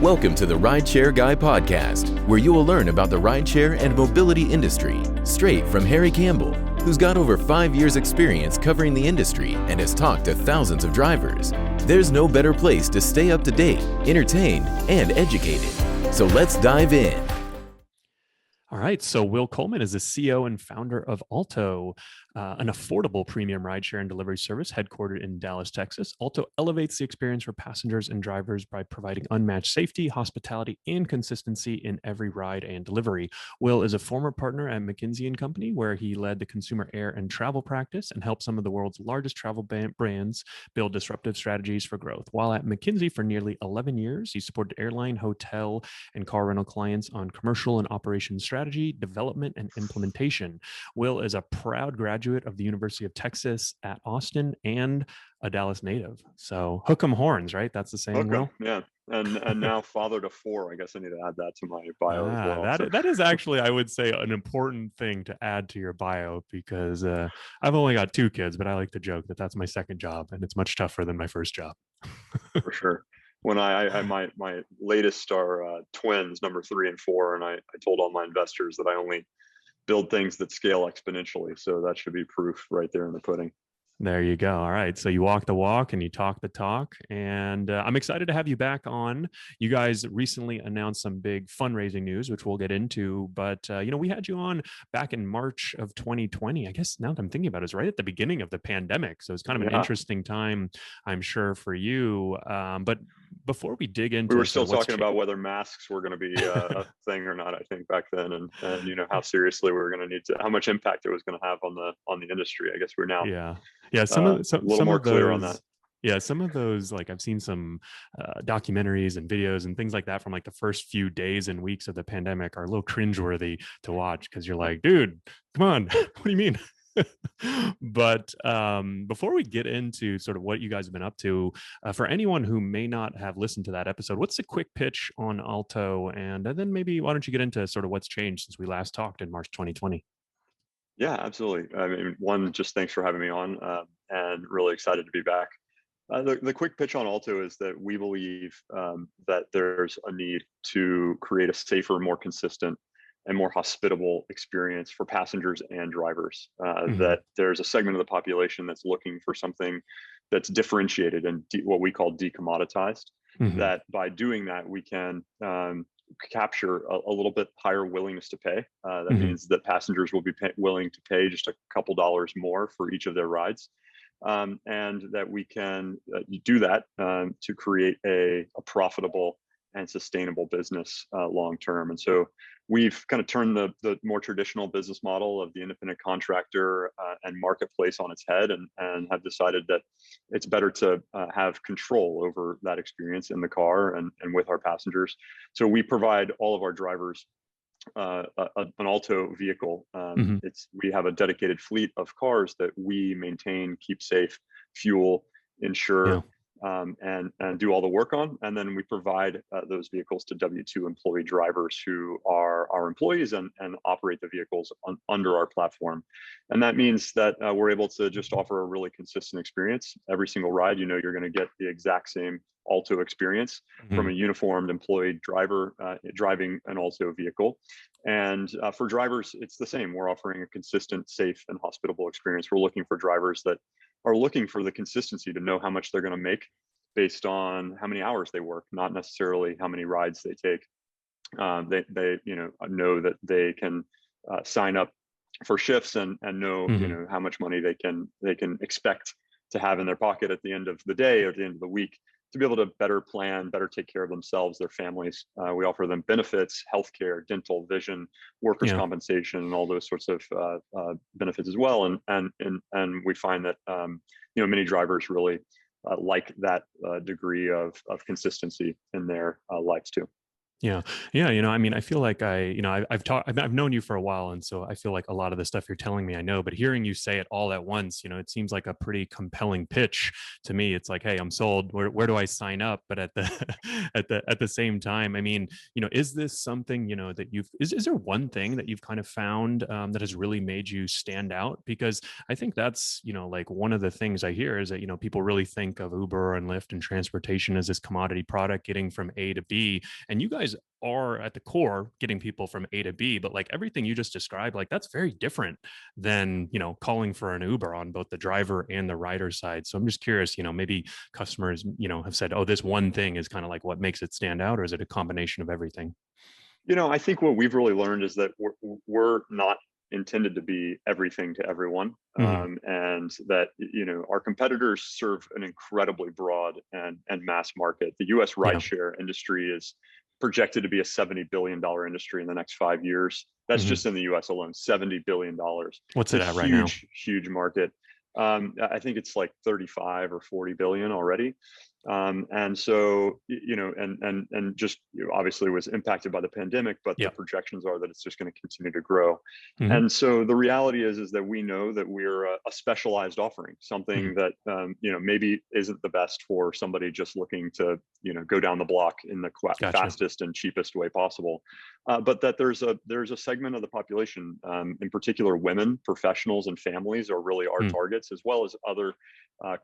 Welcome to the Rideshare Guy Podcast, where you will learn about the rideshare and mobility industry straight from Harry Campbell, who's got over 5 years experience covering the industry and has talked to thousands of drivers. There's no better place to stay up to date, entertained, and educated. So let's dive in. All right, so Will Coleman is the CEO and founder of Alto, an affordable premium rideshare and delivery service headquartered in Dallas, Texas. Alto elevates the experience for passengers and drivers by providing unmatched safety, hospitality, and consistency in every ride and delivery. Will is a former partner at McKinsey & Company, where he led the consumer air and travel practice and helped some of the world's largest travel brands build disruptive strategies for growth. While at McKinsey for nearly 11 years, he supported airline, hotel, and car rental clients on commercial and operations strategy, development, and implementation. Will is a proud graduate of the University of Texas at Austin and a Dallas native. So hook 'em horns, right? That's the saying, Will? Yeah. And now father to 4. I guess I need to add that to my bio as well. That is actually, I would say, an important thing to add to your bio, because I've only got 2 kids, but I like to joke that that's my second job, and it's much tougher than my first job. For sure. When my latest are twins, number 3 and 4, and I told all my investors that I only build things that scale exponentially. So that should be proof right there in the pudding. There you go. All right. So you walk the walk and you talk the talk. And I'm excited to have you back on. You guys recently announced some big fundraising news, which we'll get into. But, we had you on back in March of 2020. I guess now that I'm thinking about it, it's right at the beginning of the pandemic. So it's kind of an interesting time, I'm sure, for you. But before we dig into, we were still talking about whether masks were going to be a thing or not, I think, back then, and how seriously we were going to need to, how much impact it was going to have on the industry. I guess we're now some a little more clear on that. Yeah, some of those, like I've seen some documentaries and videos and things like that from like the first few days and weeks of the pandemic are a little cringeworthy to watch, because you're like, dude, come on, what do you mean? But before we get into sort of what you guys have been up to, for anyone who may not have listened to that episode, what's the quick pitch on Alto? And then maybe why don't you get into sort of what's changed since we last talked in March 2020? Yeah, absolutely. I mean, one, just thanks for having me on, and really excited to be back. The quick pitch on Alto is that we believe that there's a need to create a safer, more consistent, and more hospitable experience for passengers and drivers. That there's a segment of the population that's looking for something that's differentiated and what we call decommoditized. That by doing that, we can capture a little bit higher willingness to pay. That means that passengers will be willing to pay just a couple dollars more for each of their rides. And that we can do that to create a profitable and sustainable business long term. And so we've kind of turned the more traditional business model of the independent contractor and marketplace on its head, and have decided that it's better to have control over that experience in the car and with our passengers. So we provide all of our drivers an Alto vehicle. We have a dedicated fleet of cars that we maintain, keep safe, fuel, insure, and do all the work on. And then we provide those vehicles to W-2 employee drivers who are our employees and operate the vehicles under our platform. And that means that we're able to just offer a really consistent experience. Every single ride, you're going to get the exact same Alto experience from a uniformed employed driver driving an Alto vehicle. And for drivers, it's the same. We're offering a consistent, safe, and hospitable experience. We're looking for drivers that are looking for the consistency to know how much they're going to make based on how many hours they work, not necessarily how many rides they take. They know that they can sign up for shifts and know how much money they can expect to have in their pocket at the end of the day or at the end of the week, to be able to better plan, better take care of themselves, their families. We offer them benefits, healthcare, dental, vision, workers' compensation, and all those sorts of benefits as well. And we find that many drivers really like that degree of consistency in their lives too. Yeah. Yeah. I mean, I feel like I've known you for a while. And so I feel like a lot of the stuff you're telling me, I know, but hearing you say it all at once, it seems like a pretty compelling pitch to me. It's like, hey, I'm sold. Where do I sign up? But at the, at the same time, I mean, is this something, that is there one thing that you've kind of found that has really made you stand out? Because I think that's, like one of the things I hear is that, people really think of Uber and Lyft and transportation as this commodity product getting from A to B. And you guys are at the core getting people from A to B, but like everything you just described, like that's very different than, calling for an Uber on both the driver and the rider side. So I'm just curious, maybe customers, have said, oh, this one thing is kind of like what makes it stand out, or is it a combination of everything? I think what we've really learned is that we're not intended to be everything to everyone. Mhm. And that, our competitors serve an incredibly broad and mass market. The US Yeah. rideshare industry is projected to be a $70 billion industry in the next 5 years. That's Mhm. just in the US alone, $70 billion. What's It's it a at right now? huge, huge market. I think it's like 35 or 40 billion already. And so, and just obviously was impacted by the pandemic, but the Yeah. projections are that it's just going to continue to grow. Mhm. And so the reality is that we know that we're a specialized offering, something Mhm. that, maybe isn't the best for somebody just looking to, go down the block in the Gotcha. fastest and cheapest way possible. But that there's a segment of the population, in particular, women, professionals, and families are really our Mm. targets, as well as other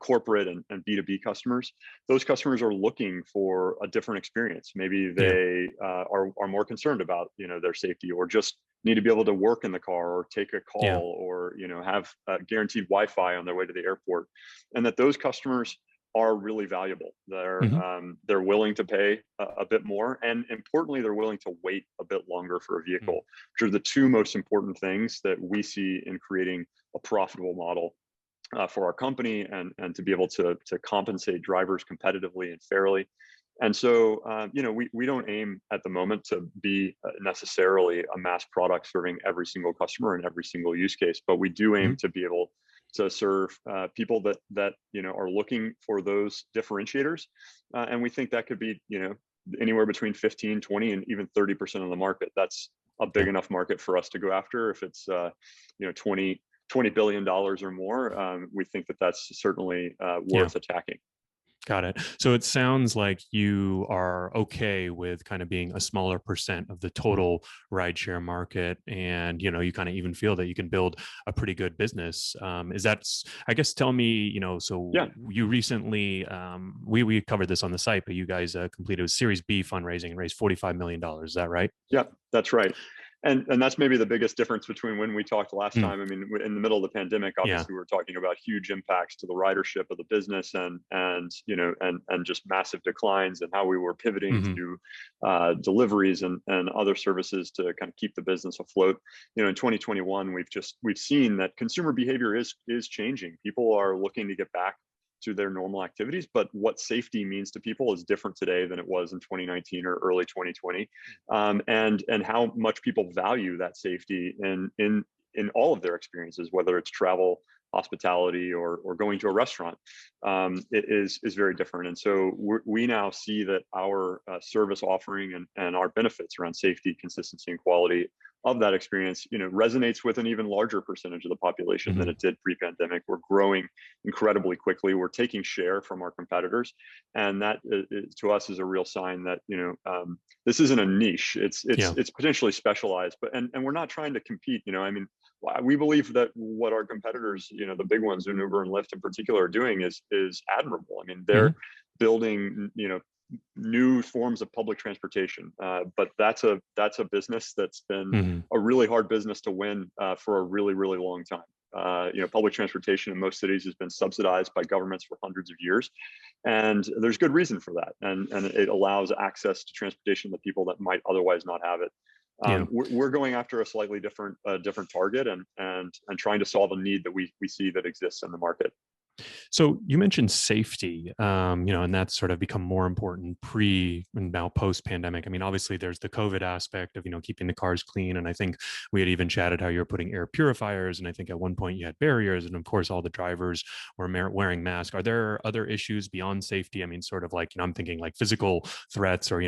corporate and B2B customers. Those customers are looking for a different experience. Maybe Yeah. they are more concerned about their safety, or just need to be able to work in the car or take a Yeah. call, or have guaranteed Wi-Fi on their way to the airport, and that those customers are really valuable. Mhm. They're willing to pay a bit more, and importantly, they're willing to wait a bit longer for a Mm. vehicle, which are the two most important things that we see in creating a profitable model for our company, and to be able to compensate drivers competitively and fairly. And so, we don't aim at the moment to be necessarily a mass product serving every single customer in every single use case, but we do aim Mhm. to be able to serve people that are looking for those differentiators, and we think that could be anywhere between 15, 20, and even 30% of the market. That's a big Yeah. enough market for us to go after. If it's 20 billion dollars or more, we think that that's certainly Yeah. worth attacking. Got it. So it sounds like you are okay with kind of being a smaller percent of the total rideshare market, and you kind of even feel that you can build a pretty good business. Is that? I guess tell me, so Yeah, you recently, we covered this on the site, but you guys completed a Series B fundraising and raised $45 million. Is that right? yeah, that's right. And that's maybe the biggest difference between when we talked last Mm. time. I mean, in the middle of the pandemic, Yeah. obviously we were talking about huge impacts to the ridership of the business, and just massive declines, and how we were pivoting to Hmm. do deliveries and other services to kind of keep the business afloat. In 2021, we've seen that consumer behavior is changing. People are looking to get back to their normal activities, but what safety means to people is different today than it was in 2019 or early 2020, and how much people value that safety in all of their experiences, whether it's travel, hospitality, or going to a restaurant. It is very different. And so we now see that our service offering and our benefits around safety, consistency, and quality of that experience, resonates with an even larger percentage of the population than Hmm. it did pre-pandemic. We're growing incredibly quickly. We're taking share from our competitors, and that to us is a real sign that this isn't a niche. Yeah. It's potentially specialized, but and we're not trying to compete. I mean, we believe that what our competitors, the big ones, Uber and Lyft in particular, are doing is admirable. I mean, they're Hmm. building new forms of public transportation, but that's a business that's been Hmm. a really hard business to win for a really, really long time. Public transportation in most cities has been subsidized by governments for hundreds of years, and there's good reason for that. And it allows access to transportation to people that might otherwise not have it. Yeah. We're going after a slightly different target, and trying to solve a need that we see that exists in the market. So you mentioned safety, and that's sort of become more important pre and now post pandemic. I mean, obviously there's the COVID aspect of, keeping the cars clean. And I think we had even chatted how you're putting air purifiers. And I think at one point you had barriers, and of course all the drivers were wearing masks. Are there other issues beyond safety? I mean, sort of like, I'm thinking like physical threats or,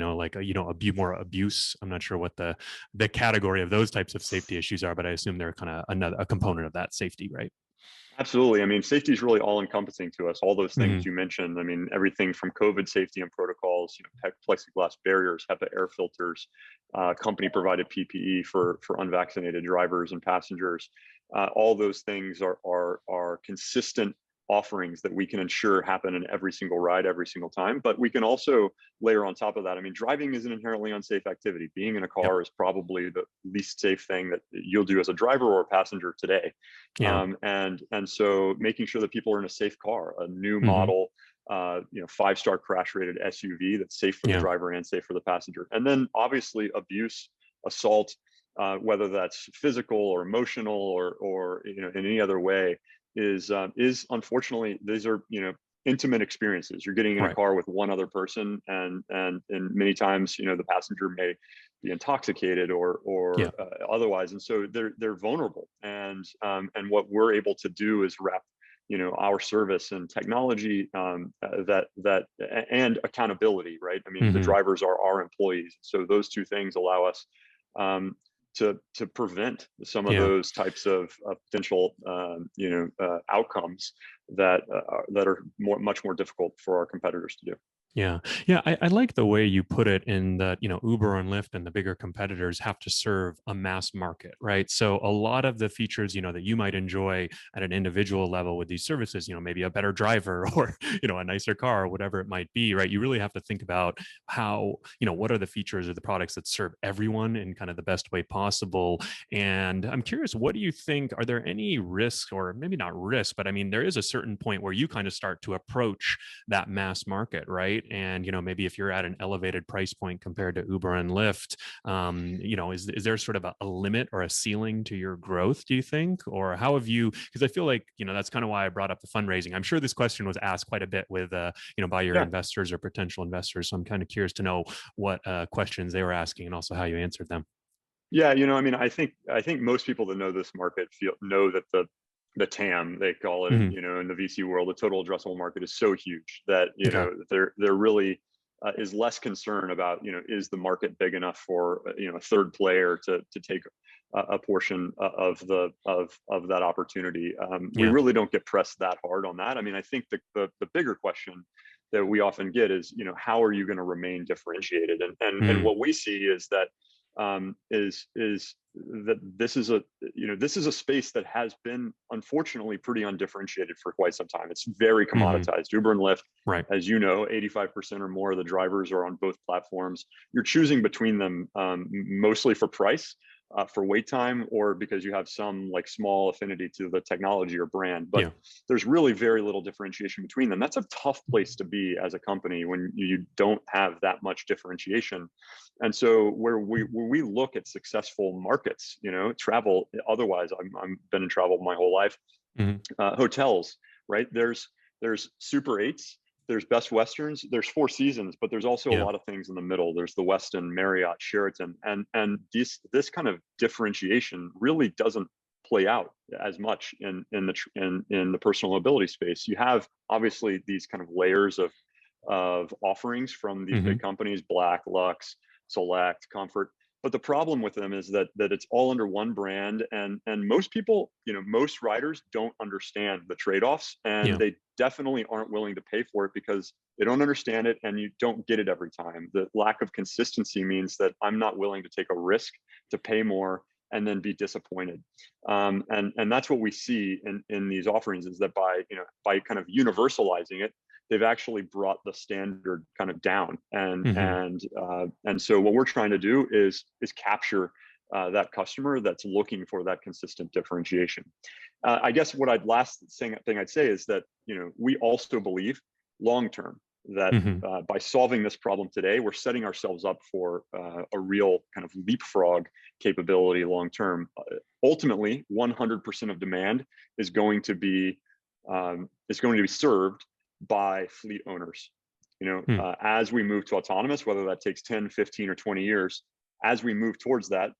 more abuse. I'm not sure what the category of those types of safety issues are, but I assume they're kind of a component of that safety, right? Absolutely. I mean, safety is really all encompassing to us. All those things Mm-hmm. you mentioned. I mean, everything from COVID safety and protocols, plexiglass barriers, HEPA air filters, company provided PPE for unvaccinated drivers and passengers. All those things are consistent offerings that we can ensure happen in every single ride, every single time. But we can also layer on top of that. I mean, driving is an inherently unsafe activity. Being in a Yep. car is probably the least safe thing that you'll do as a driver or a passenger today. Yeah. And so making sure that people are in a safe car, a new Mm-hmm. model, 5-star crash rated SUV that's safe for the driver and safe for the passenger. And then obviously abuse, assault, whether that's physical or emotional or in any other way, is unfortunately, these are intimate experiences. You're getting in a car with one other person, and many times the passenger may be intoxicated or otherwise, and so they're vulnerable. And what we're able to do is wrap our service and technology that and accountability, right? I mean, Mm-hmm. the drivers are our employees, so those two things allow us to prevent some of those types of potential outcomes that are much more difficult for our competitors to do. Yeah. I like the way you put it in that, Uber and Lyft and the bigger competitors have to serve a mass market, right? So a lot of the features, that you might enjoy at an individual level with these services, maybe a better driver or, a nicer car or whatever it might be, right? You really have to think about how, what are the features or the products that serve everyone in kind of the best way possible. And I'm curious, what do you think, are there any risks, or maybe not risks, but I mean, there is a certain point where you kind of start to approach that mass market, right? And maybe if you're at an elevated price point compared to Uber and Lyft, is there sort of a limit or a ceiling to your growth, do you think? Or how have you, because I feel like that's kind of why I brought up the fundraising. I'm sure this question was asked quite a bit with by your investors or potential investors, so I'm kind of curious to know what questions they were asking and also how you answered them. Yeah, I mean, I think most people that know this market know that the TAM, they call it, Mm-hmm. in the VC world, the total addressable market is so huge that there really is less concern about is the market big enough for a third player to take a portion of that opportunity. We really don't get pressed that hard on that. I mean, I think the bigger question that we often get is how are you going to remain differentiated? And what we see is that that this is a space that has been unfortunately pretty undifferentiated for quite some time. It's very commoditized. Mm-hmm. Uber and Lyft, right, as 85% or more of the drivers are on both platforms. You're choosing between them mostly for price, for wait time, or because you have some like small affinity to the technology or brand, but there's really very little differentiation between them. That's a tough place to be as a company when you don't have that much differentiation. And so where we look at successful markets, travel, otherwise I've been in travel my whole life, hotels, right? There's Super 8s, there's Best Westerns, there's Four Seasons, but there's also a lot of things in the middle. There's the Westin, Marriott, Sheraton, and this kind of differentiation really doesn't play out as much in the personal mobility space. You have obviously these kind of layers of offerings from these big companies, Black, Lux, Select, Comfort. But the problem with them is that it's all under one brand, and most people, most riders don't understand the trade-offs, and they definitely aren't willing to pay for it because they don't understand it, and you don't get it every time. The lack of consistency means that I'm not willing to take a risk to pay more and then be disappointed. And that's what we see in these offerings, is that by kind of universalizing it, they've actually brought the standard kind of down. And so what we're trying to do is capture that customer that's looking for that consistent differentiation. I guess what last thing I'd say is that, we also believe long-term that by solving this problem today, we're setting ourselves up for a real kind of leapfrog capability long-term. Ultimately, 100% of demand is going to be is going to be served by fleet owners. As we move to autonomous, whether that takes 10, 15, or 20 years, as we move towards that,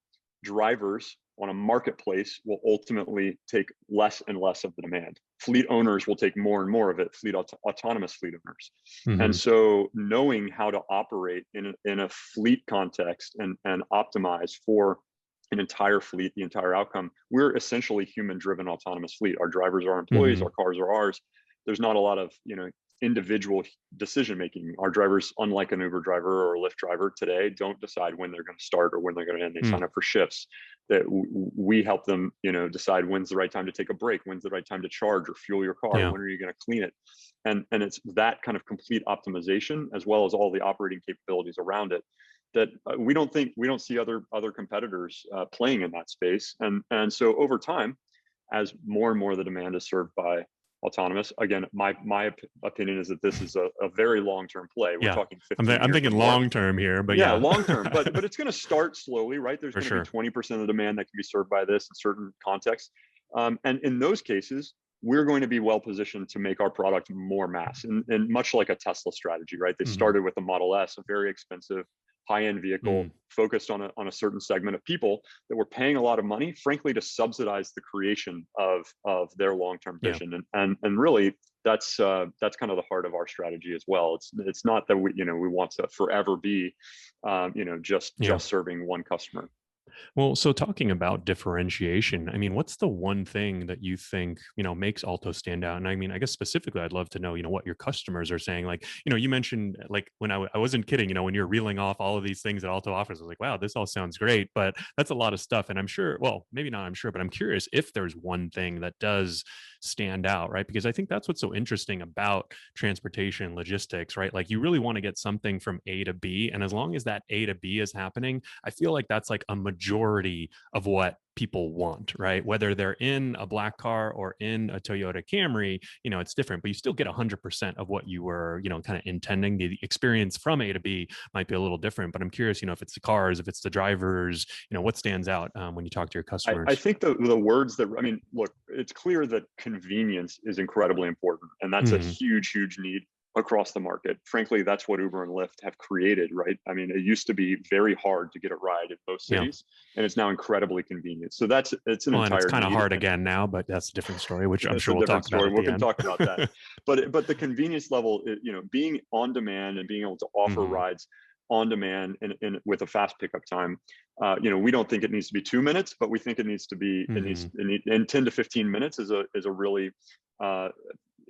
drivers on a marketplace will ultimately take less and less of the demand. Fleet owners will take more and more of it, autonomous fleet owners. And so knowing how to operate in a fleet context and optimize for an entire fleet, the entire outcome, we're essentially human-driven autonomous fleet. Our drivers are employees, our cars are ours. There's not a lot of, individual decision-making. Our drivers, unlike an Uber driver or a Lyft driver today, don't decide when they're going to start or when they're going to end. They sign up for shifts. That we help them, decide when's the right time to take a break, when's the right time to charge or fuel your car, when are you going to clean it, and it's that kind of complete optimization as well as all the operating capabilities around it that we don't see other competitors playing in that space, and so over time, as more and more of the demand is served by autonomous. Again, my opinion is that this is a very long-term play. We're talking 15 I'm thinking long-term here, but long-term, but it's going to start slowly, right? There's going to be 20% of the demand that can be served by this in certain contexts. And in those cases, we're going to be well-positioned to make our product more mass and much like a Tesla strategy, right? They started with the Model S, a very expensive, high-end vehicle focused on a certain segment of people that were paying a lot of money, frankly, to subsidize the creation of their long-term vision. And really, that's kind of the heart of our strategy as well. It's not that we want to forever be just serving one customer. Well, so talking about differentiation, I mean, what's the one thing that you think, makes Alto stand out? And I mean, I guess specifically, I'd love to know, what your customers are saying. Like, you mentioned, like, when I wasn't kidding, when you're reeling off all of these things that Alto offers, I was like, wow, this all sounds great, but that's a lot of stuff. And I'm sure, well, maybe not, I'm sure, but I'm curious if there's one thing that does stand out, right? Because I think that's what's so interesting about transportation logistics, right? Like, you really want to get something from A to B. And as long as that A to B is happening, I feel like that's like a majority of what people want, right? Whether they're in a black car or in a Toyota Camry, it's different, but you still get 100% of what you were, kind of intending. The experience from A to B might be a little different, but I'm curious, if it's the cars, if it's the drivers, what stands out when you talk to your customers? I think the words that, look, it's clear that convenience is incredibly important, and that's a huge need across the market. Frankly, that's what Uber and Lyft have created, right? I mean, it used to be very hard to get a ride in most cities, and it's now incredibly convenient. So it's an entire. And it's kind of hard again now, but that's a different story, which I'm sure we'll talk about. We can talk about that. But the convenience level, being on demand and being able to offer rides on demand and with a fast pickup time, we don't think it needs to be 2 minutes, but we think it needs to be in 10 to 15 minutes is a really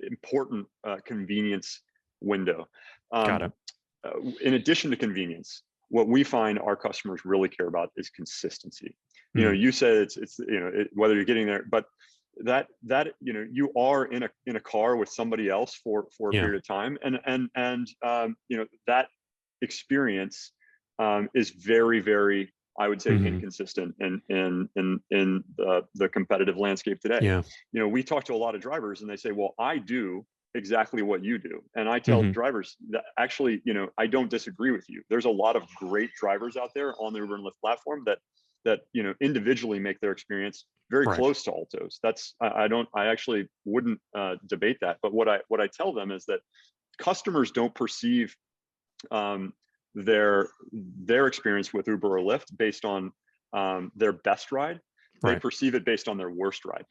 important convenience window. Got it. In addition to convenience, what we find our customers really care about is consistency. You said it's whether you're getting there, but that you are in a car with somebody else for a period of time, and that experience is very, very, I would say, inconsistent in the competitive landscape today. We talk to a lot of drivers and they say, well, I do exactly what you do. And I tell drivers that actually, I don't disagree with you. There's a lot of great drivers out there on the Uber and Lyft platform that individually make their experience very close to Alto's. I actually wouldn't debate that. But what I tell them is that customers don't perceive their experience with Uber or Lyft based on their best ride. They perceive it based on their worst ride.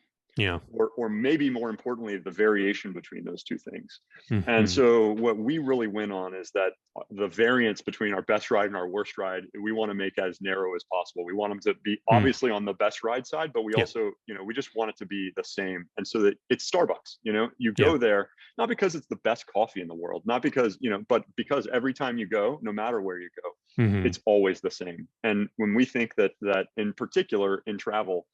Or maybe more importantly, the variation between those two things. And so what we really win on is that the variance between our best ride and our worst ride, we want to make as narrow as possible. We want them to be obviously on the best ride side, but we also, we just want it to be the same. And so that it's Starbucks, you go there, not because it's the best coffee in the world, not because, but because every time you go, no matter where you go, it's always the same. And when we think that in particular in travel,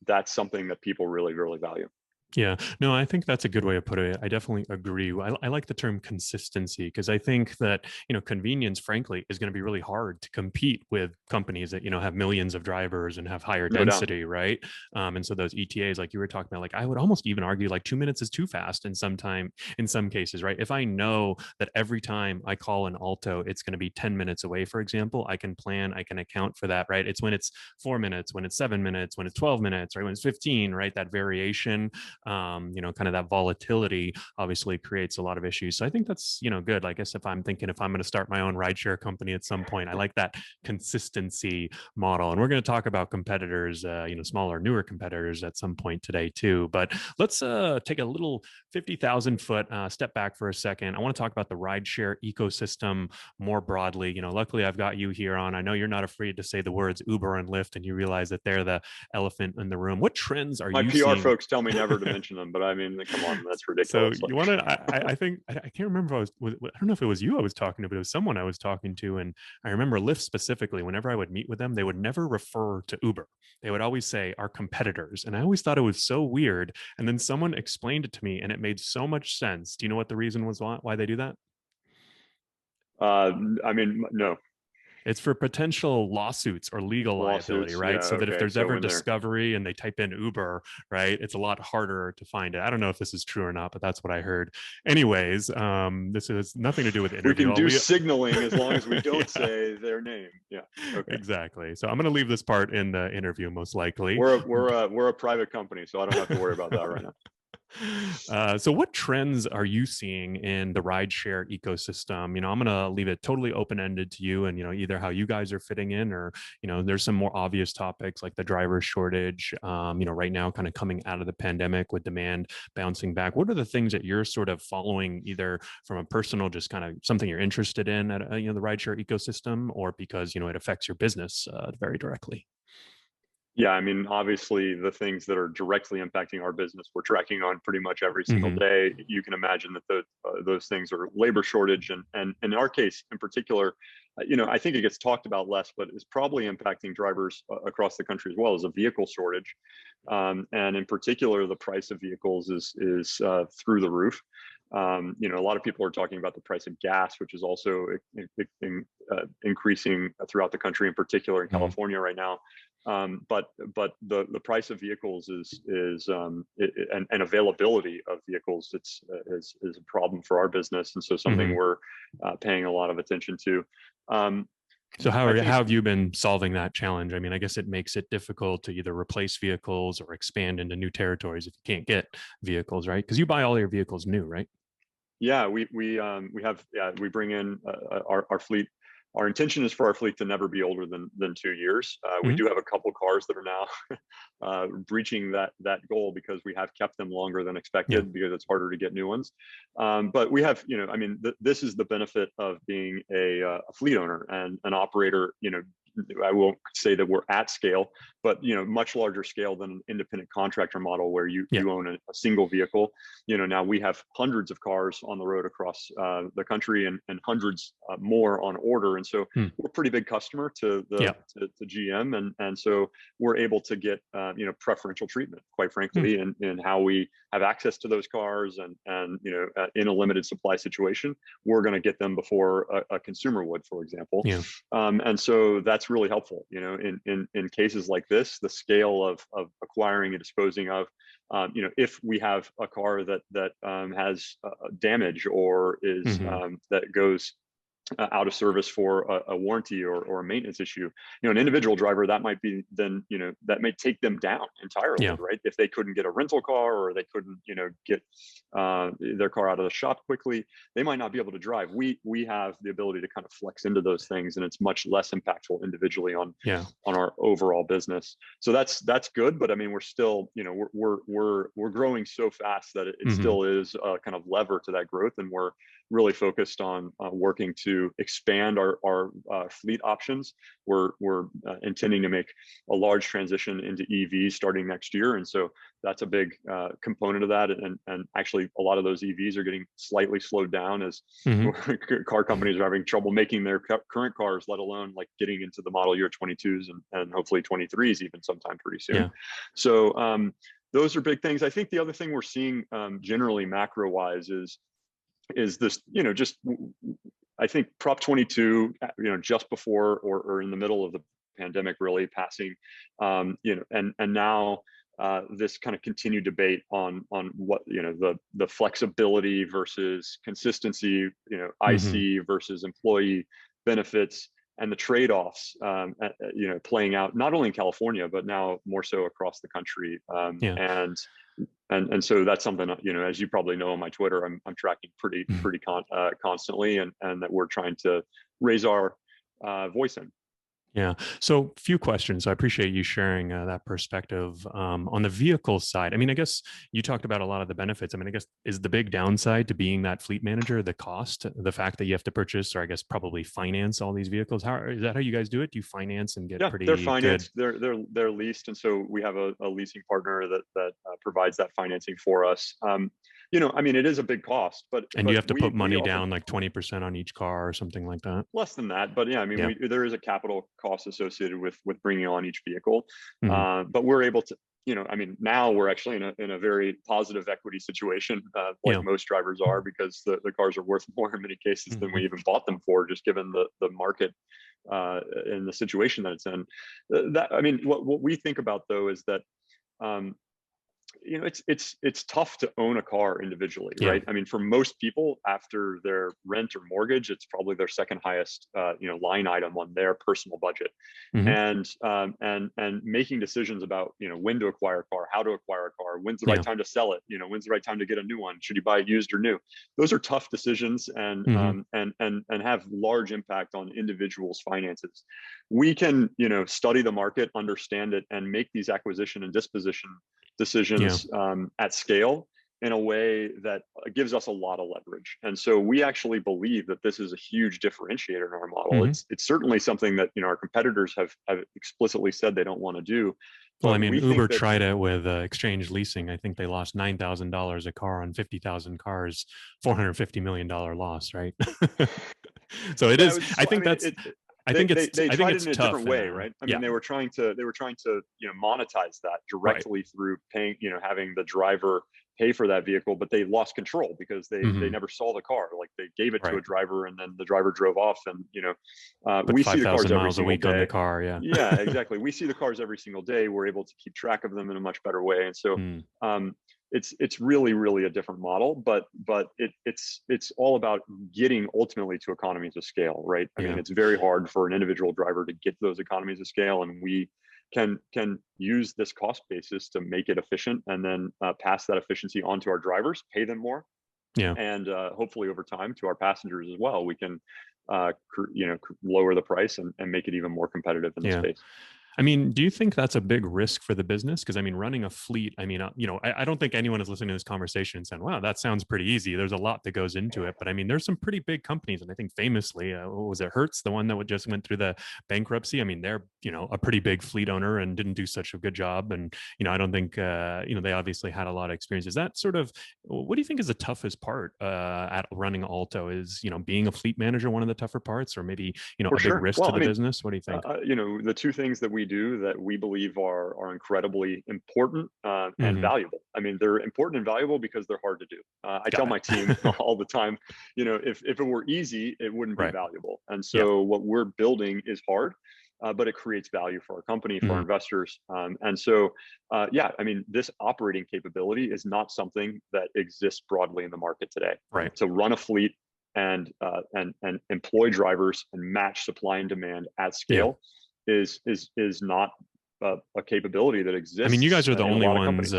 that's something that people really, really value. Yeah, no, I think that's a good way of putting it. I definitely agree. I like the term consistency because I think that, convenience, frankly, is going to be really hard to compete with companies that, have millions of drivers and have higher density, right? And so those ETAs, like you were talking about, like I would almost even argue like 2 minutes is too fast in some cases, right? If I know that every time I call an Alto, it's going to be 10 minutes away, for example, I can plan, I can account for that, right? It's when it's 4 minutes, when it's 7 minutes, when it's 12 minutes, right? When it's 15, right? That variation. kind of that volatility obviously creates a lot of issues. So I think that's, good. I guess if I'm going to start my own rideshare company at some point, I like that consistency model. And we're going to talk about competitors, smaller, newer competitors at some point today too. But let's take a little 50,000 foot step back for a second. I want to talk about the rideshare ecosystem more broadly. Luckily I've got you here on. I know you're not afraid to say the words Uber and Lyft, and you realize that they're the elephant in the room. What trends are My you PR seeing? folks tell me never to mention them, but I mean, come on, that's ridiculous. So you want to? I think I can't remember if I don't know if it was you I was talking to, but it was someone I was talking to, and I remember Lyft specifically. Whenever I would meet with them, they would never refer to Uber. They would always say our competitors, and I always thought it was so weird. And then someone explained it to me, and it made so much sense. Do you know what the reason was why they do that? I mean, no. It's for potential lawsuits or legal liability, right? Yeah, so that if okay. there's So ever when discovery and they type in Uber, right, it's a lot harder to find it. I don't know if this is true or not, but that's what I heard. Anyways, this has nothing to do with the interview. We can do signaling as long as we don't say their name. Yeah, okay. Exactly. So I'm going to leave this part in the interview, most likely. We're a private company, so I don't have to worry about that right now. So what trends are you seeing in the rideshare ecosystem? I'm going to leave it totally open-ended to you, and, either how you guys are fitting in, or, there's some more obvious topics like the driver shortage, right now kind of coming out of the pandemic with demand bouncing back. What are the things that you're sort of following, either from a personal, just kind of something you're interested in at, the rideshare ecosystem, or because, it affects your business very directly? Yeah, I mean, obviously, the things that are directly impacting our business, we're tracking on pretty much every single day. You can imagine that those things are labor shortage, and in our case, in particular, I think it gets talked about less, but is probably impacting drivers across the country as well, as a vehicle shortage, and in particular, the price of vehicles is through the roof. A lot of people are talking about the price of gas, which is also increasing throughout the country, in particular in California right now. But the price of vehicles and availability of vehicles is a problem for our business, and so something we're paying a lot of attention to. So how have you been solving that challenge? I mean, I guess it makes it difficult to either replace vehicles or expand into new territories if you can't get vehicles, right? Because you buy all your vehicles new, right? Yeah, we bring in our fleet. Our intention is for our fleet to never be older than 2 years. We do have a couple cars that are now breaching that goal, because we have kept them longer than expected, because it's harder to get new ones. But we have, this is the benefit of being a fleet owner and an operator. I won't say that we're at scale, but much larger scale than an independent contractor model where you own a single vehicle. Now we have hundreds of cars on the road across the country, and hundreds more on order, and so we're a pretty big customer to GM, and so we're able to get preferential treatment, quite frankly, in how we have access to those cars, and in a limited supply situation, we're going to get them before a consumer would, for example. And so that's really helpful, in cases like this, the scale of acquiring and disposing of, if we have a car that has damage, or is that goes out of service for a warranty or a maintenance issue, an individual driver, that might be then, that may take them down entirely, right? If they couldn't get a rental car, or they couldn't, get their car out of the shop quickly, they might not be able to drive. We have the ability to kind of flex into those things, and it's much less impactful individually on our overall business. So that's good. But I mean, we're still, we're growing so fast that it still is a kind of lever to that growth, and we're really focused on working to expand our fleet options. We're intending to make a large transition into EVs starting next year, and so that's a big component of that. And actually, a lot of those EVs are getting slightly slowed down as car companies are having trouble making their current cars, let alone like getting into the model year 22s and hopefully 23s even sometime pretty soon. So those are big things. I think the other thing we're seeing generally macro-wise is this, just, I think Prop 22, just before or in the middle of the pandemic really passing, and now this kind of continued debate on what, the flexibility versus consistency, IC versus employee benefits, and the trade-offs, playing out not only in California but now more so across the country. And so that's something, as you probably know on my Twitter, I'm tracking pretty constantly, and that we're trying to raise our voice in. Yeah. So few questions. I appreciate you sharing that perspective. On the vehicle side, I mean, I guess you talked about a lot of the benefits. I mean, I guess is the big downside to being that fleet manager, the cost, the fact that you have to purchase, or I guess probably finance all these vehicles? Is that how you guys do it? Do you finance and get pretty they're financed, good? they're leased. And so we have a leasing partner that provides that financing for us. I mean, it is a big cost, but you have to put money also, down like 20% on each car or something like that. Less than that, but yeah, I mean, there is a capital cost associated with bringing on each vehicle. But we're able to, I mean, now we're actually in a very positive equity situation, most drivers are, because the cars are worth more in many cases than we even bought them for, just given the market and the situation that it's in. I mean, what we think about though is that it's tough to own a car individually, right? I mean, for most people, after their rent or mortgage, it's probably their second highest, line item on their personal budget. And making decisions about, when to acquire a car, how to acquire a car, when's the right time to sell it, when's the right time to get a new one, should you buy it used or new? Those are tough decisions, and have large impact on individuals' finances. We can, study the market, understand it, and make these acquisition and disposition decisions at scale in a way that gives us a lot of leverage. And so we actually believe that this is a huge differentiator in our model. It's certainly something that our competitors have explicitly said they don't want to do. Well, I mean, Uber tried it with exchange leasing. I think they lost $9,000 a car on 50,000 cars, $450 million loss, right? So it is. I think that's. I think it's they tried it in a tough different way, right? I mean, they were trying to monetize that directly through paying, having the driver pay for that vehicle, but they lost control because they never saw the car. Like, they gave it to a driver, and then the driver drove off, and we see the cars every single day. On the car, yeah, exactly. We see the cars every single day. We're able to keep track of them in a much better way, and so it's really a different model, but it's all about getting ultimately to economies of scale, right? I mean, it's very hard for an individual driver to get those economies of scale, and we can use this cost basis to make it efficient, and then pass that efficiency on to our drivers, pay them more, and hopefully over time to our passengers as well. We can lower the price and make it even more competitive in the space. I mean, do you think that's a big risk for the business? Because I mean, running a fleet, I mean, I don't think anyone is listening to this conversation and saying, wow, that sounds pretty easy. There's a lot that goes into it. But I mean, there's some pretty big companies. And I think famously, what was it, Hertz, the one that just went through the bankruptcy? I mean, they're, a pretty big fleet owner and didn't do such a good job. And, I don't think, they obviously had a lot of experience. Is that sort of, what do you think is the toughest part at running Alto? Is, being a fleet manager one of the tougher parts, or maybe, a big risk to the business? What do you think? The two things that we do that we believe are incredibly important and valuable. I mean, they're important and valuable because they're hard to do. I tell my team all the time, if it were easy, it wouldn't be valuable. And so what we're building is hard, but it creates value for our company, for our investors. And so, I mean, this operating capability is not something that exists broadly in the market today. Right. To run a fleet and employ drivers and match supply and demand at scale is not a capability that exists. I mean, you guys are the only ones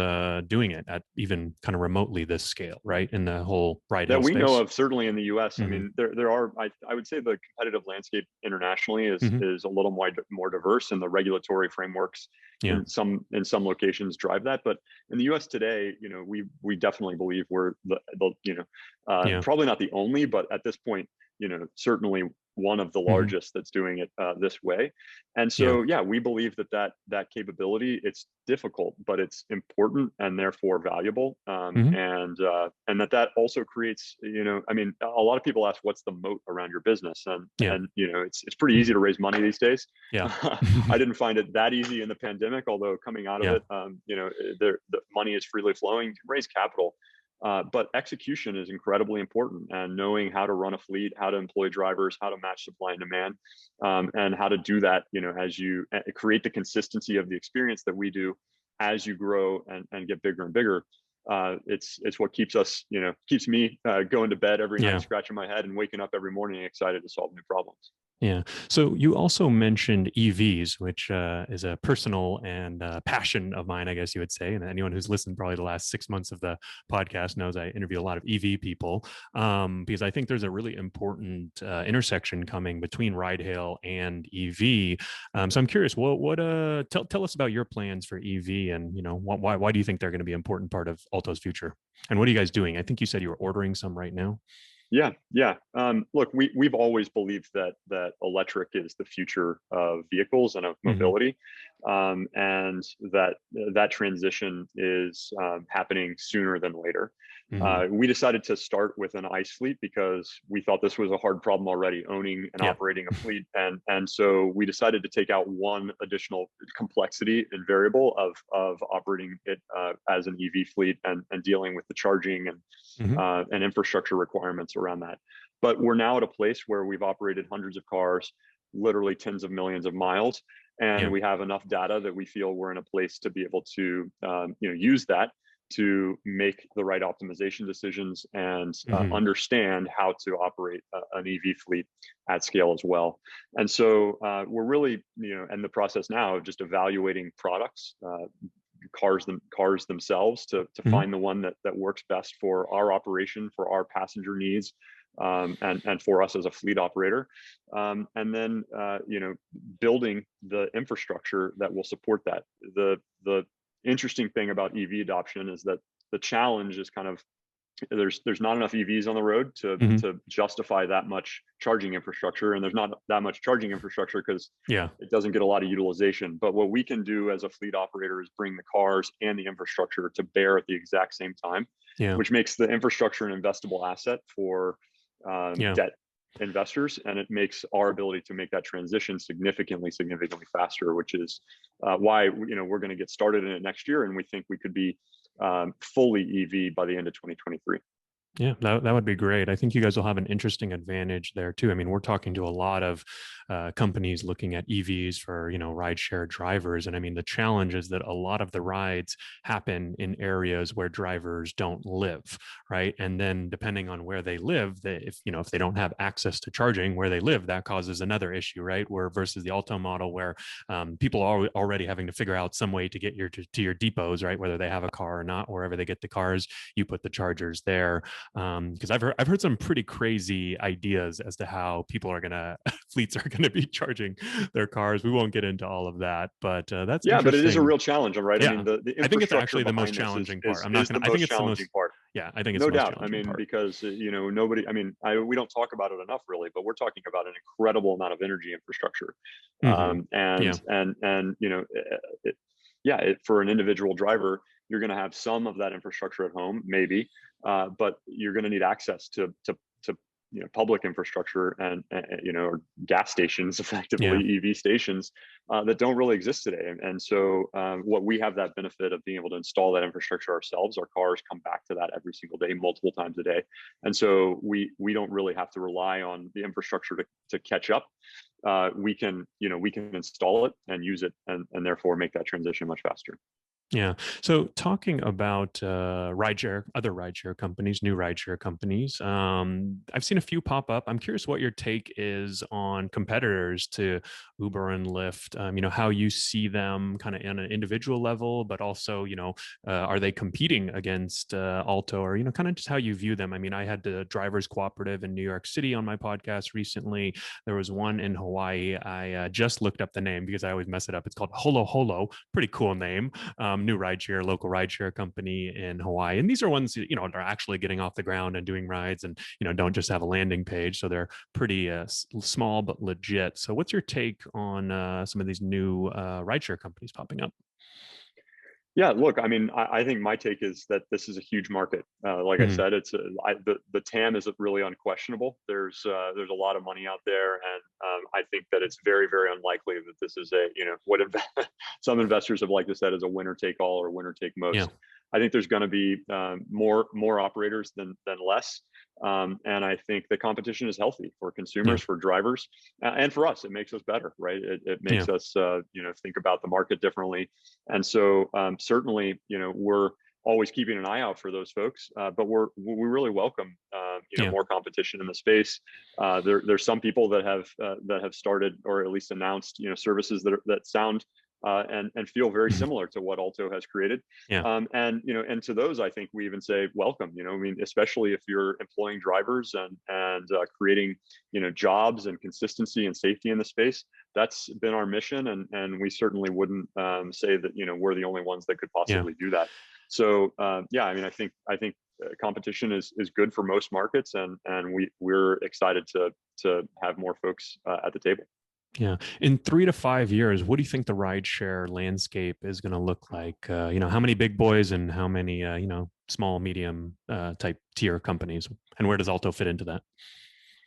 doing it at even kind of remotely this scale, right? In the whole ride that we space. know of, certainly in the U.S. I mean, there are. I would say the competitive landscape internationally is a little more diverse, and the regulatory frameworks in some locations drive that. But in the U.S. today, we definitely believe we're the probably not the only, but at this point, certainly one of the largest that's doing it this way. And so, we believe that capability, it's difficult, but it's important and therefore valuable. And that also creates, I mean, a lot of people ask, what's the moat around your business? And it's pretty easy to raise money these days. I didn't find it that easy in the pandemic, although coming out of it, the money is freely flowing to raise capital. But execution is incredibly important, and knowing how to run a fleet, how to employ drivers, how to match supply and demand, and how to do that, as you create the consistency of the experience that we do as you grow and get bigger and bigger. It's what keeps us, keeps me going to bed every night, scratching my head, and waking up every morning excited to solve new problems. Yeah. So you also mentioned EVs, which is a personal and passion of mine, I guess you would say. And anyone who's listened probably the last 6 months of the podcast knows I interview a lot of EV people, because I think there's a really important intersection coming between ride hail and EV. So I'm curious, tell us about your plans for EV, and why do you think they're going to be an important part of Alto's future? And what are you guys doing? I think you said you were ordering some right now. Yeah, yeah. Look, we've always believed that electric is the future of vehicles and of mobility, and that transition is happening sooner than later. We decided to start with an ICE fleet because we thought this was a hard problem already, owning and operating a fleet, and so we decided to take out one additional complexity and variable of operating it as an EV fleet and dealing with the charging and infrastructure requirements around that. But we're now at a place where we've operated hundreds of cars, literally tens of millions of miles, and we have enough data that we feel we're in a place to be able to use that to make the right optimization decisions and understand how to operate an EV fleet at scale as well. And so we're really in the process now of just evaluating products, cars themselves to find the one that works best for our operation, for our passenger needs, and for us as a fleet operator, and then building the infrastructure that will support that. The interesting thing about EV adoption is that the challenge is kind of there's not enough EVs on the road to justify that much charging infrastructure, and there's not that much charging infrastructure because it doesn't get a lot of utilization. But what we can do as a fleet operator is bring the cars and the infrastructure to bear at the exact same time, which makes the infrastructure an investable asset for debt investors, and it makes our ability to make that transition significantly faster, which is why we're going to get started in it next year, and we think we could be fully EV by the end of 2023. Yeah, that would be great. I think you guys will have an interesting advantage there too. I mean, we're talking to a lot of companies looking at EVs for, rideshare drivers. And I mean, the challenge is that a lot of the rides happen in areas where drivers don't live, right? And then depending on where they live, if they don't have access to charging where they live, that causes another issue, right? Where versus the Alto model where people are already having to figure out some way to get to your depots, right? Whether they have a car or not, wherever they get the cars, you put the chargers there. Because I've heard some pretty crazy ideas as to how fleets are gonna be charging their cars. We won't get into all of that, but that's but it is a real challenge, right? Yeah. I mean, the I think it's actually the most challenging part. I think it's the most part. Yeah, I think it's no the most doubt. I mean, part. Because nobody. I mean, we don't talk about it enough, really. But we're talking about an incredible amount of energy infrastructure, for an individual driver, you're going to have some of that infrastructure at home, maybe, but you're going to need access to public infrastructure and or gas stations, effectively EV stations that don't really exist today. And so what we have that benefit of being able to install that infrastructure ourselves. Our cars come back to that every single day, multiple times a day, and so we don't really have to rely on the infrastructure to catch up. We can install it and use it, and therefore make that transition much faster. Yeah. So talking about other rideshare companies, new rideshare companies, I've seen a few pop up. I'm curious what your take is on competitors to Uber and Lyft. How you see them kind of on an individual level, but also, are they competing against Alto, or kind of just how you view them? I mean, I had the Drivers Cooperative in New York City on my podcast recently. There was one in Hawaii. I just looked up the name because I always mess it up. It's called Holo Holo. Pretty cool name. New local rideshare company in Hawaii. And these are ones, that are actually getting off the ground and doing rides and, don't just have a landing page. So they're pretty small, but legit. So what's your take on some of these new rideshare companies popping up? Yeah, look, I mean, I think my take is that this is a huge market. Like I said, the TAM is really unquestionable. There's a lot of money out there, and I think that it's very, very unlikely that this is what some investors have liked to say is a winner take all or winner take most. Yeah. I think there's going to be more operators than less, and I think the competition is healthy for consumers, for drivers, and for us. It makes us better, right? It makes us think about the market differently, and so certainly we're always keeping an eye out for those folks. But we really welcome more competition in the space. There's some people that have started or at least announced services that sound and feel very similar to what Alto has created. And to those, I think we even say welcome. I mean, especially if you're employing drivers and creating jobs and consistency and safety in the space. That's been our mission, and we certainly wouldn't say that we're the only ones that could possibly do that. So I mean, I think competition is good for most markets, and we're excited to have more folks at the table. Yeah. In 3 to 5 years, what do you think the rideshare landscape is going to look like? How many big boys and how many, small, medium type tier companies, and where does Alto fit into that?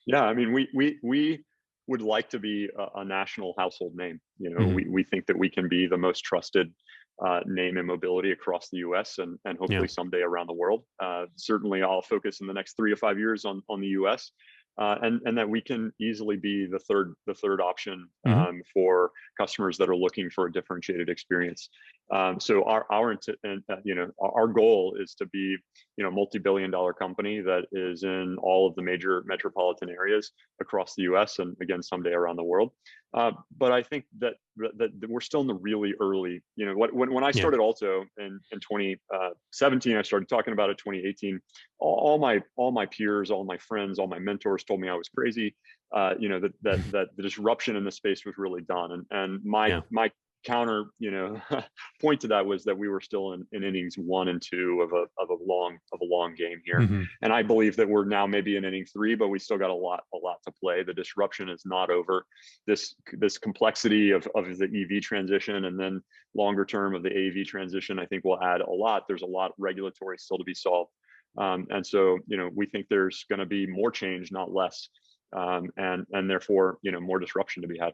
Yeah, I mean, we would like to be a national household name. We think that we can be the most trusted name in mobility across the U.S. and hopefully someday around the world. Certainly, I'll focus in the next 3 to 5 years on the U.S. And that we can easily be the third option for customers that are looking for a differentiated experience. So our goal is to be multi-billion-dollar company that is in all of the major metropolitan areas across the U.S. and again someday around the world. But I think that we're still in the really early. When I started Alto in 2017, I started talking about it. 2018, all my peers, all my friends, all my mentors told me I was crazy. That the disruption in the space was really done, and my counter point to that was that we were still in innings 1 and 2 of a long game here. And I believe that we're now maybe in inning 3, but we still got a lot to play. The disruption is not over. This complexity of the EV transition and then longer term of the AV transition, I think will add a lot. There's a lot regulatory still to be solved. And so, we think there's going to be more change, not less. And therefore, more disruption to be had.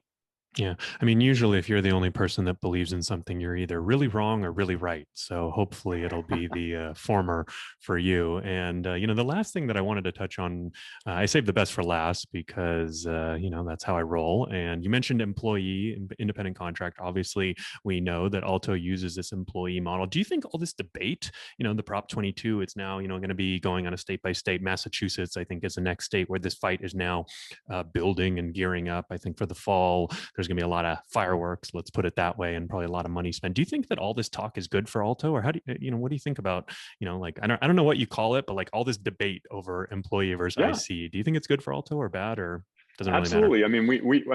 Yeah. I mean, usually if you're the only person that believes in something, you're either really wrong or really right. So hopefully it'll be the former for you. And, the last thing that I wanted to touch on, I saved the best for last because, that's how I roll. And you mentioned employee, independent contract. Obviously, we know that Alto uses this employee model. Do you think all this debate, the Prop 22, it's now, going to be going on a state by state. Massachusetts, I think, is the next state where this fight is now building and gearing up. I think for the fall, there's going to be a lot of fireworks, let's put it that way, and probably a lot of money spent. Do you think that all this talk is good for Alto, or how do what do you think about, I don't know what you call it, but like all this debate over employee versus IC, do you think it's good for Alto or bad, or doesn't really matter? Absolutely. I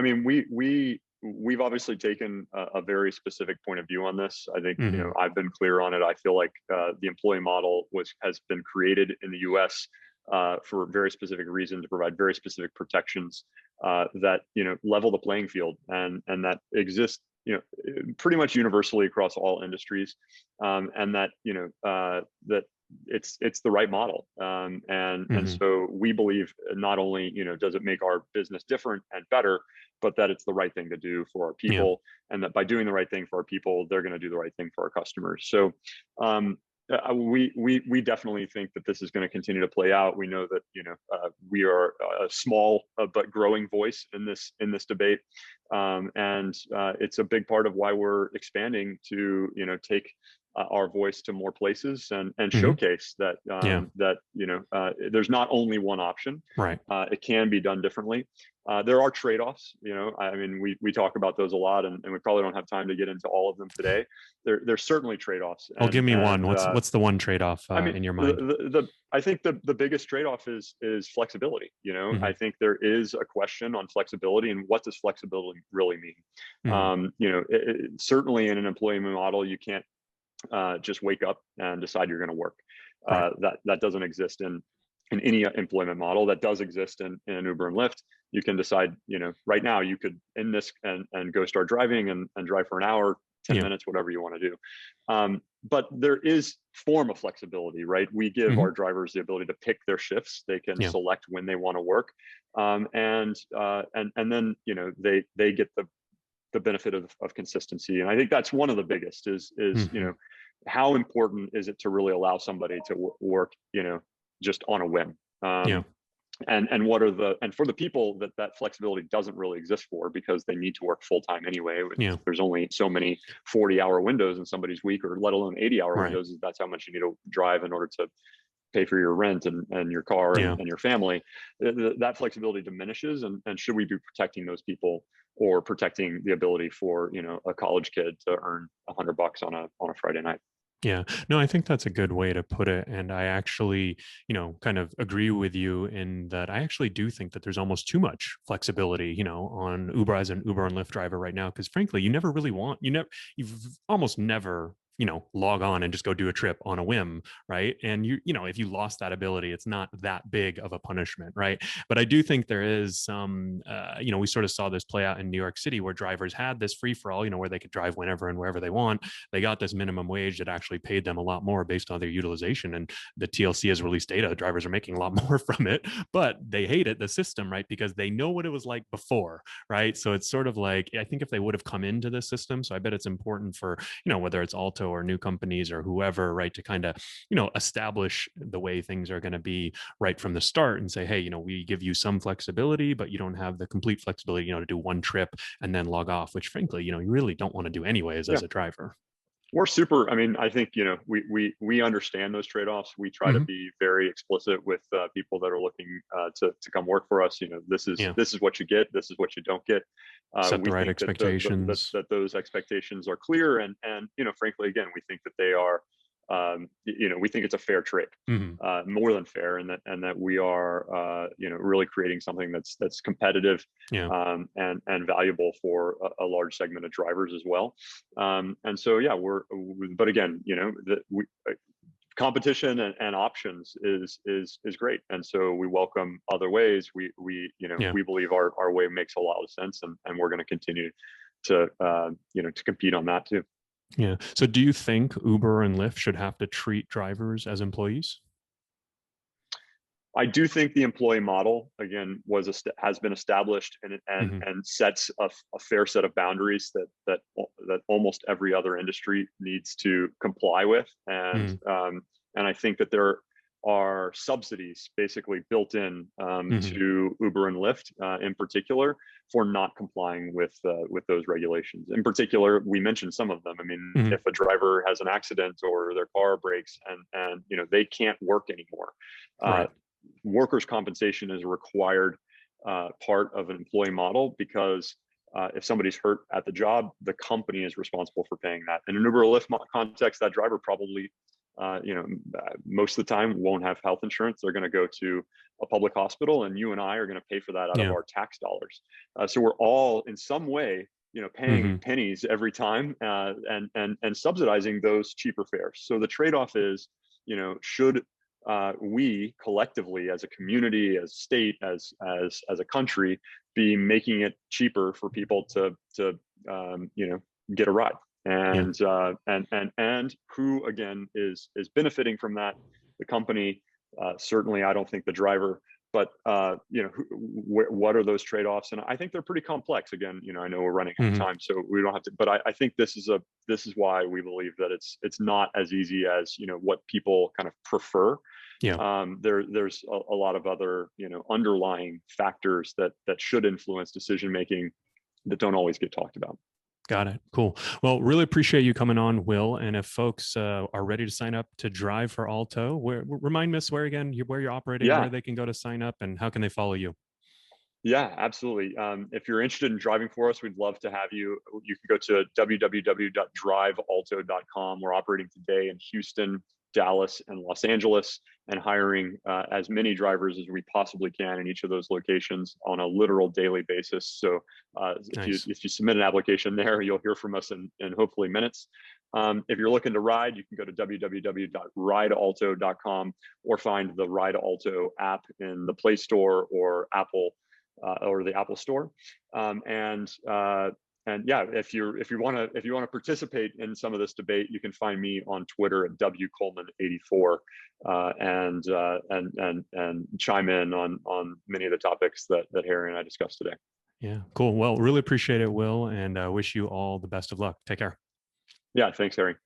mean, we've obviously taken a very specific point of view on this. I think, I've been clear on it. I feel like the employee model has been created in the US for a very specific reason, to provide very specific protections that level the playing field and that exist pretty much universally across all industries, and that that it's the right model, and so we believe not only does it make our business different and better, but that it's the right thing to do for our people, and that by doing the right thing for our people, they're going to do the right thing for our customers. So we definitely think that this is going to continue to play out. We know that we are a small but growing voice in this debate, and it's a big part of why we're expanding to take our voice to more places and showcase that there's not only one option. Right. It can be done differently. There are trade-offs. I mean, we talk about those a lot, and we probably don't have time to get into all of them today. There's certainly trade-offs. Give me one. What's the one trade-off in your mind? I think the biggest trade-off is flexibility. I think there is a question on flexibility, and what does flexibility really mean? Certainly in an employment model, you can't just wake up and decide you're going to work. Right. That doesn't exist in any employment model. That does exist in Uber and Lyft. You can decide, right now you could end this and go start driving and drive for an hour, 10 minutes, whatever you want to do. But there is form of flexibility, right? We give our drivers the ability to pick their shifts. They can select when they want to work. And then, they get the benefit of consistency. And I think that's one of the biggest is how important is it to really allow somebody to work, just on a whim? and what are and for the people that flexibility doesn't really exist for, because they need to work full time anyway. Yeah. There's only so many 40-hour windows in somebody's week, or let alone 80-hour Right. windows. That's how much you need to drive in order to pay for your rent and your car and your family. That flexibility diminishes, and should we be protecting those people, or protecting the ability for a college kid to earn $100 on a Friday night? Yeah, no, I think that's a good way to put it. And I actually, kind of agree with you in that I actually do think that there's almost too much flexibility, on Uber as an Uber and Lyft driver right now. Because frankly, you've almost never log on and just go do a trip on a whim, right? And if you lost that ability, it's not that big of a punishment, right? But I do think there is some, we sort of saw this play out in New York City, where drivers had this free for all, where they could drive whenever and wherever they want. They got this minimum wage that actually paid them a lot more based on their utilization. And the TLC has released data. Drivers are making a lot more from it, but they hate it, the system, right? Because they know what it was like before, right? So it's sort of like, I think if they would have come into the system, so I bet it's important for, whether it's Alto or new companies or whoever, right, to kind of, establish the way things are going to be right from the start, and say, hey, we give you some flexibility, but you don't have the complete flexibility, to do one trip and then log off, which frankly, you really don't want to do anyways as a driver. We're I think, we understand those trade-offs. We try to be very explicit with people that are looking to come work for us. This is what you get. This is what you don't get. Set the right expectations. That those expectations are clear. And frankly, again, we think that they are, we think it's a fair trade, more than fair, and that we are, really creating something that's competitive, and valuable for a large segment of drivers as well. And so, but again, competition and options is great, and so we welcome other ways. We believe our way makes a lot of sense, and we're going to continue to compete on that too. Yeah. So do you think Uber and Lyft should have to treat drivers as employees? I do think the employee model, again, has been established and sets a fair set of boundaries that almost every other industry needs to comply with. And I think that there are subsidies basically built in to Uber and Lyft in particular for not complying with those regulations. In particular, we mentioned some of them. I mean, if a driver has an accident or their car breaks and they can't work anymore, workers' compensation is a required part of an employee model, because if somebody's hurt at the job, the company is responsible for paying that. In an Uber or Lyft context, that driver probably most of the time won't have health insurance. They're going to go to a public hospital, and you and I are going to pay for that out of our tax dollars. So we're all in some way, paying pennies every time, and subsidizing those cheaper fares. So the trade-off is, should we collectively, as a community, as a state, as a country, be making it cheaper for people to get a ride? And who again is benefiting from that? The company, certainly. I don't think the driver, but what are those trade-offs? And I think they're pretty complex. Again, I know we're running out of time, so we don't have to. But I think this is why we believe that it's not as easy as what people kind of prefer. There's a lot of other underlying factors that should influence decision making that don't always get talked about. Got it. Cool. Well, really appreciate you coming on, Will. And if folks are ready to sign up to drive for Alto, remind us where you're operating, where they can go to sign up, and how can they follow you? Yeah, absolutely. If you're interested in driving for us, we'd love to have you. You can go to www.drivealto.com. We're operating today in Houston, Dallas, and Los Angeles, and hiring as many drivers as we possibly can in each of those locations on a literal daily basis. So if you submit an application there, you'll hear from us in hopefully minutes. If you're looking to ride, you can go to www.ridealto.com or find the RideAlto app in the Play Store or Apple or the Apple Store. And yeah, if you want to participate in some of this debate, you can find me on Twitter at WColeman84 and chime in on many of the topics that Harry and I discussed today. Yeah, cool. Well, really appreciate it, Will, and wish you all the best of luck. Take care. Yeah, thanks, Harry.